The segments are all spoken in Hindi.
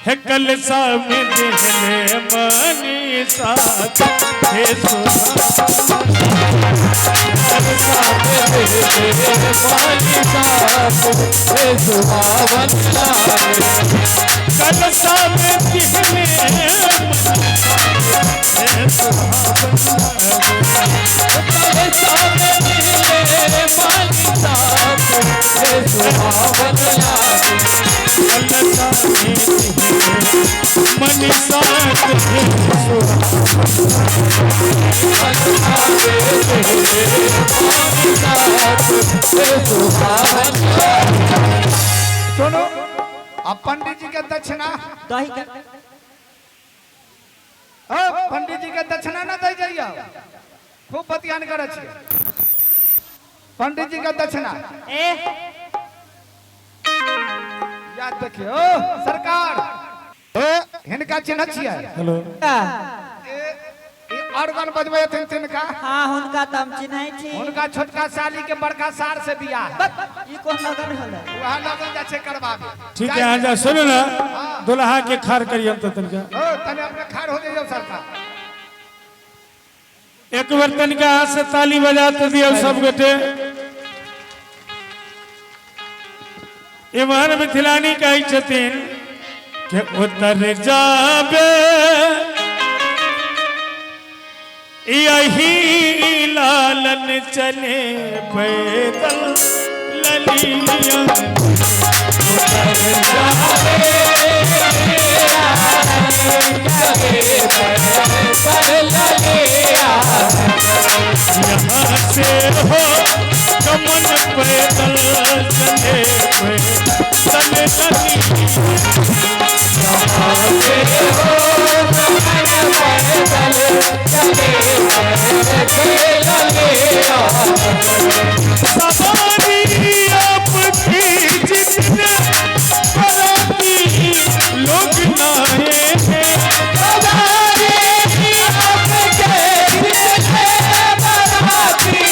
है कलसा में दिहले मनी साथ हे सुहावन कलसा में दिहले हे सुहावन सुनो अब पंडित जी के दक्षिणा पंडित जी के दक्षिणा ना दे जाइए खूब बतियान करे पंडित जी का दक्षिणा याद देखियो सरकार हिनका चिन्ह छियै हेलो ऑर्गन बजबै थिन तिनका हां हुनका त हम चिन्है छी हुनका छोटका साली के बड़का सार से बियाह ई कोन लगन होले वहां लगन जा छै करबाबे ठीक है आ जा सुनो ना दुल्हा के खार करियन त तनका तने अपने खार हो जाइयो सरकार एक बार तनका हाथ से ताली बजा तो दियो सब गोटे इमहर मिथिलानी कहै छथिन के उतर जाबे यही लालन चले पैदल ललिया उतर जाबे यहाँ से हो कमन पैदल चले पैदल ललिया सवारी आपकी जितने बराती लोग लाए हैं सवारी आपके जितने बराती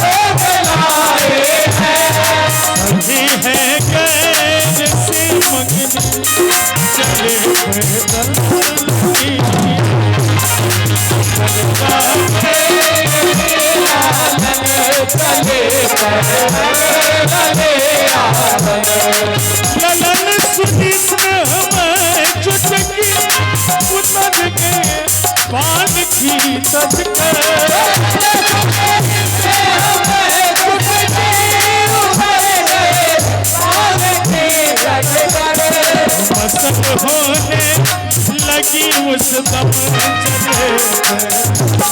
लोग लाए हैं सभी हैं गैर से मगन चले ललन सुनी हमें चुटकी उतर गए पान की तजकर मस्त होने लगी उस दम चले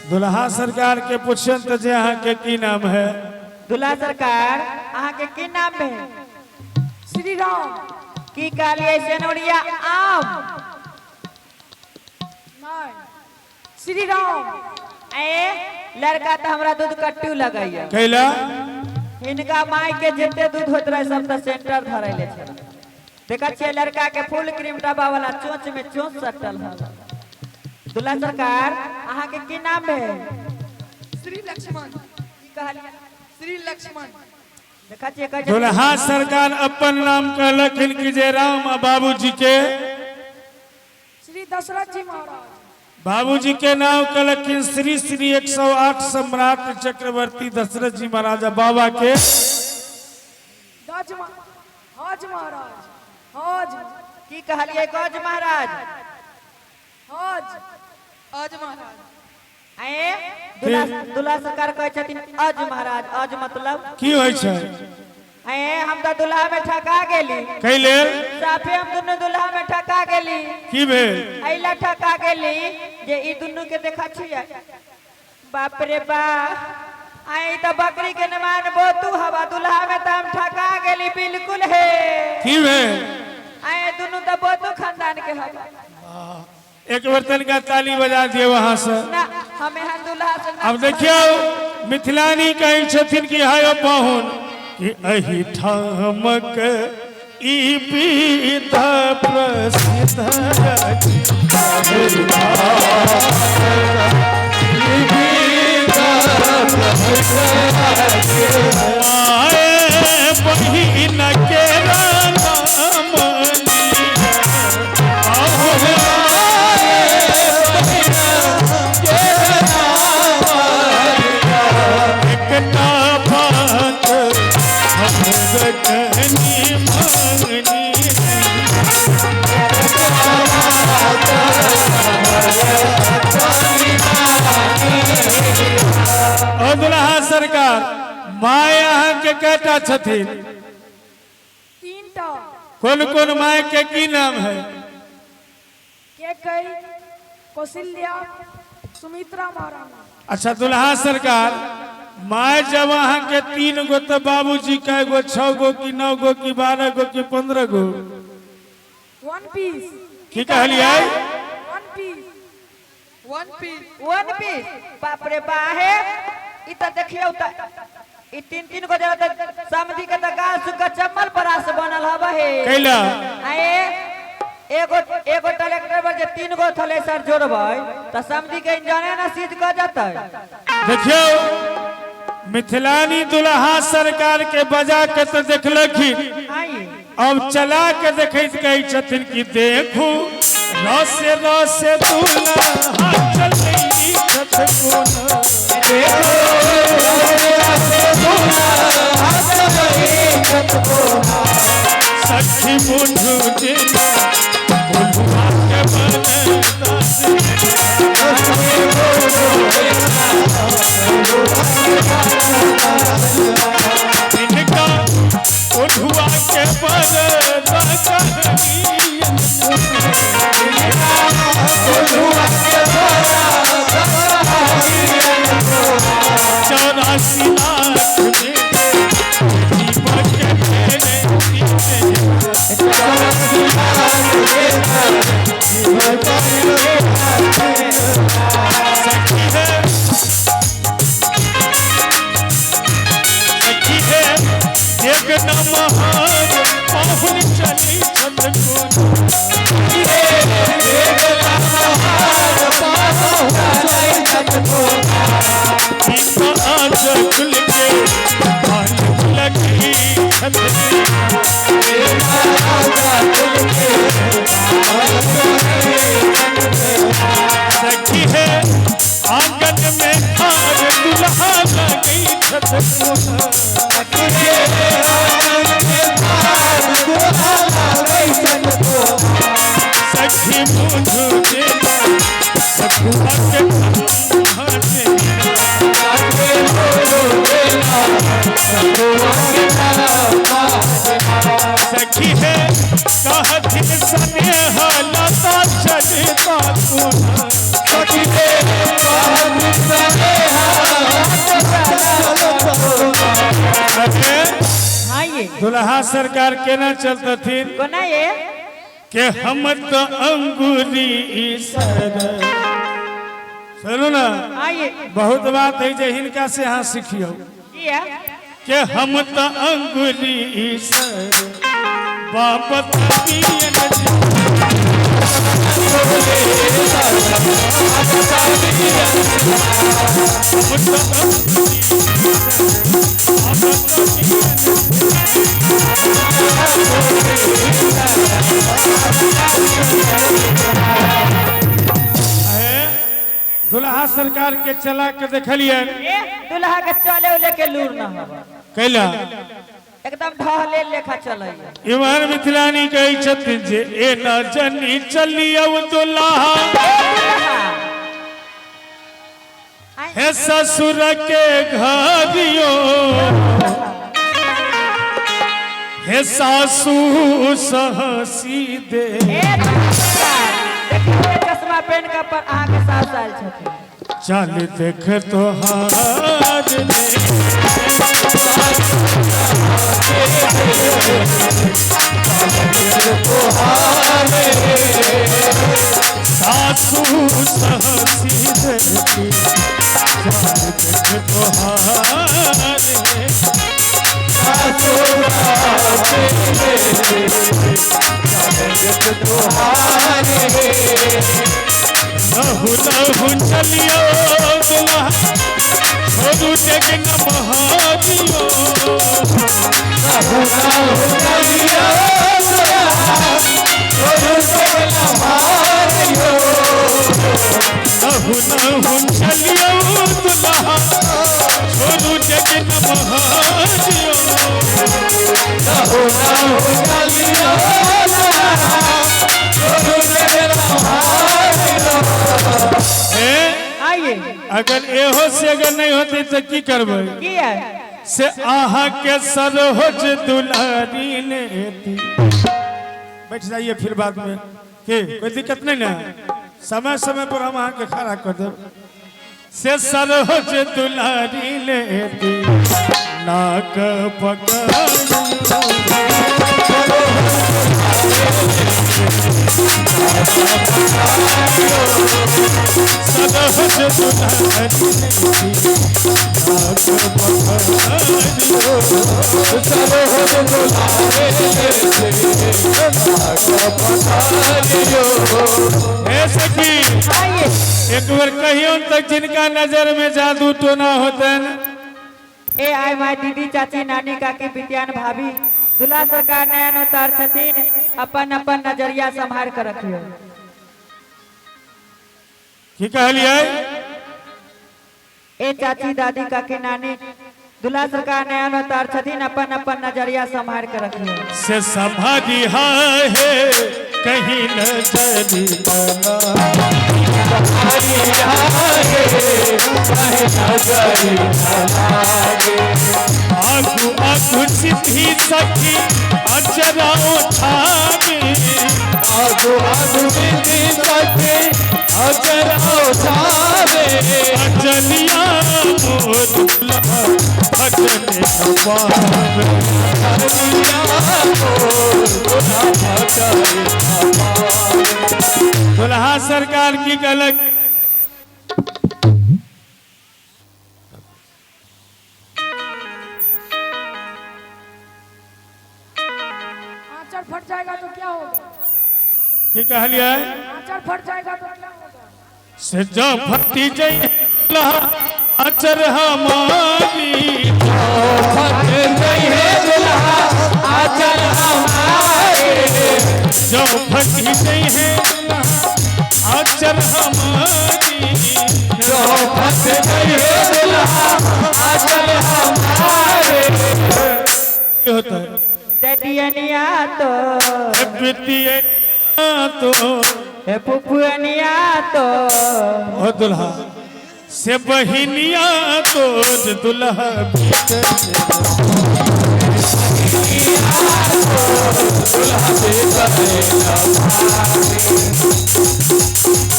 दुल्हा सरकार के पूछन तो जे अहाँ के की नाम है दुल्हा सरकार अहाँ के की नाम है श्री राम की कालिए सेनोरिया आम श्री राम लड़का तो हमरा दूध कट्टू लगैया कैला इनका माई के जितने दूध होत रहे सब तो सेंटर धरैले छे देखा छे लड़का के फुल क्रीम डब्बा वाला चोंच में चोंच सटल है दुल्हा सरकार अहाँ के की नाम है श्री लक्ष्मण की कहलिए श्री लक्ष्मण देखा छे कह दुल्हा सरकार अपन नाम कहलखिन कि जय राम बाबूजी के श्री दशरथ जी महाराज बाबूजी के नाम कहलखिन श्री श्री 108 सम्राट चक्रवर्ती दशरथ जी महाराज बाबा के हज महाराज हज की कहलिए गज महाराज हज हज महाराज दुल्हा सरकार कहे छथिन अज महाराज अज मतलब की होय छै हम तो दुल्हा में ठका गेली कैले साफे हम दोनों दुल्हा में ठका गेली की भेल ऐला ठका गेली जे ई दुनू के देखा छियै बाप रे बा आई तो बकरी के नमान बोतू हवा दुल्हा में तो हम ठका गेली बिल्कुल है की भेल आई दोनों तो बोतू खानदान के हवा एक बर्तन का ताली बजा दिए वहां से ना हमें हम दुल्हा से अब देखियो मिथिलानी कही छथिन कि हाय पाहुन कि अही ठामक ई विधा प्रसिद्ध आए बहिन के राम दुल्हा सरकार माय यहाँ के कटा छथिन तीन टा कौन कौन माय के की नाम है के कई कौशल्या सुमित्रा महारानी। अच्छा दुल्हा सरकार माय जब वहाँ के 3 गो तो बाबूजी कै गो 6 गो की 9 गो की 12 गो की 15 गो वन पीस की कहलिए वन पीस वन पीस बाप रे बाहे इ त देखियो त इ 3 गो जरा त समझी के त गाल सुका चम्मल परास बनल हबे हे कैला आए एगो ट्रैक्टर पर जे 3 गो थ्रेसर जोड़बै त समझी के इंजने ना सीध क जतै। देखियो मिथिलानी दुल्हा सरकार के बजा के तो देखलखिन आई अब चला के देखैत कहै छथिन कि देखू रसे रसे दुल्हा चलई छथुन देखो रसे दुल्हा चलई छथुन सखी मुठु दिन बुलवा के इनका उठुआ के चौरासी लाख दीपक महान पाहुन चली आज खुल के लगी सखी है आंगन में खार दुल्हा लगी सखी मुझे सखुआ सखी है कहथिन स्नेह लता चलता सखी है दुल्हा सरकार केना चलता थी कोना ये के हम तो अंगूरी सुनो ना आइए बहुत बात है जे हिनका से यहाँ सीखियो किया के हम तो अंगूरी बाबत दुल्हा सरकार के चला के देखलिए दुल्हा के चले उले के लूर ना हो कैला एकदम ढहले लेखा चले इमहर मिथिलानी कही छथिन जे ए न जनी चली अब दुल्हा हे ससुर के घरियो हे सासू सहसी दे चश्मा पहन के पर अहाँ के साथ साल छथिन चल देख तो हार सासू सहसी देती चल देख तो हार लहू लहू चलियो दुल्हा छोड़ू टेक न महादियो लहू लहू चलियो दुल्हा छोड़ू टेक न महादियो आइए अगर एहो से अगर नहीं होते तो की करबे की है से आहा के सरोज दुलारी लेती बैठ जाइए फिर बाद में के कोई दिक्कत नहीं ना समय समय पर हम आके खड़ा कर दे से सरोज दुलारी लेती नाक सरोज ऐसे की आइए एक बार कहियो तक जिनका नजर में जादू टोना होता है ए आई माय दीदी चाची नानी काकी बिटियान भाभी दूल्हा सरकार नयन अवतार छथिन अपन अपन नजरिया संभाल कर रखियो की कहलिए ए चाची दादी काकी नानी दूल्हा सरकार नयन अवतार छथिन अपन अपन नजरिया संभाल कर रखियो से समाधि है कहीं नजरी आगू आगू सिद्धि सखी अजरा उठावे आगू आगू सिद्धि सखी अजरा उठावे अजलिया मोर दुल्हा भजन पावे अजलिया मोर दुल्हा भजन पावे दुल्हा सरकार की गलत आंचल फट जाएगा तो क्या होगा? की कहलिए आंचल फट जाएगा तो क्या होगा? से जो फटी जई अचर हमारी फट जई है दुल्हा अचर हमारे जो फटी जई है दुल्हा अचर हमारी जो फट जई है दुल्हा अचर हमारे होता है डैडियनिया तो बिटिया तो हे पुपुअनिया तो ओ दुल्हा से बहिनिया तो दुल्हा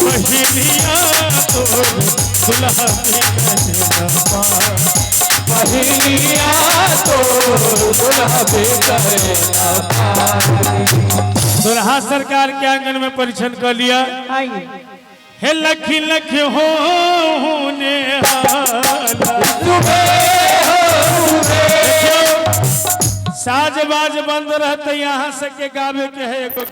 बहिनिया तो दुल्हा बहिनिया तो दुल्हा सरकार के आंगन में परीक्षण कर लिया आइए हे लखी लख हो ने साज बाज बंद रहते यहाँ से के गावे के है एगो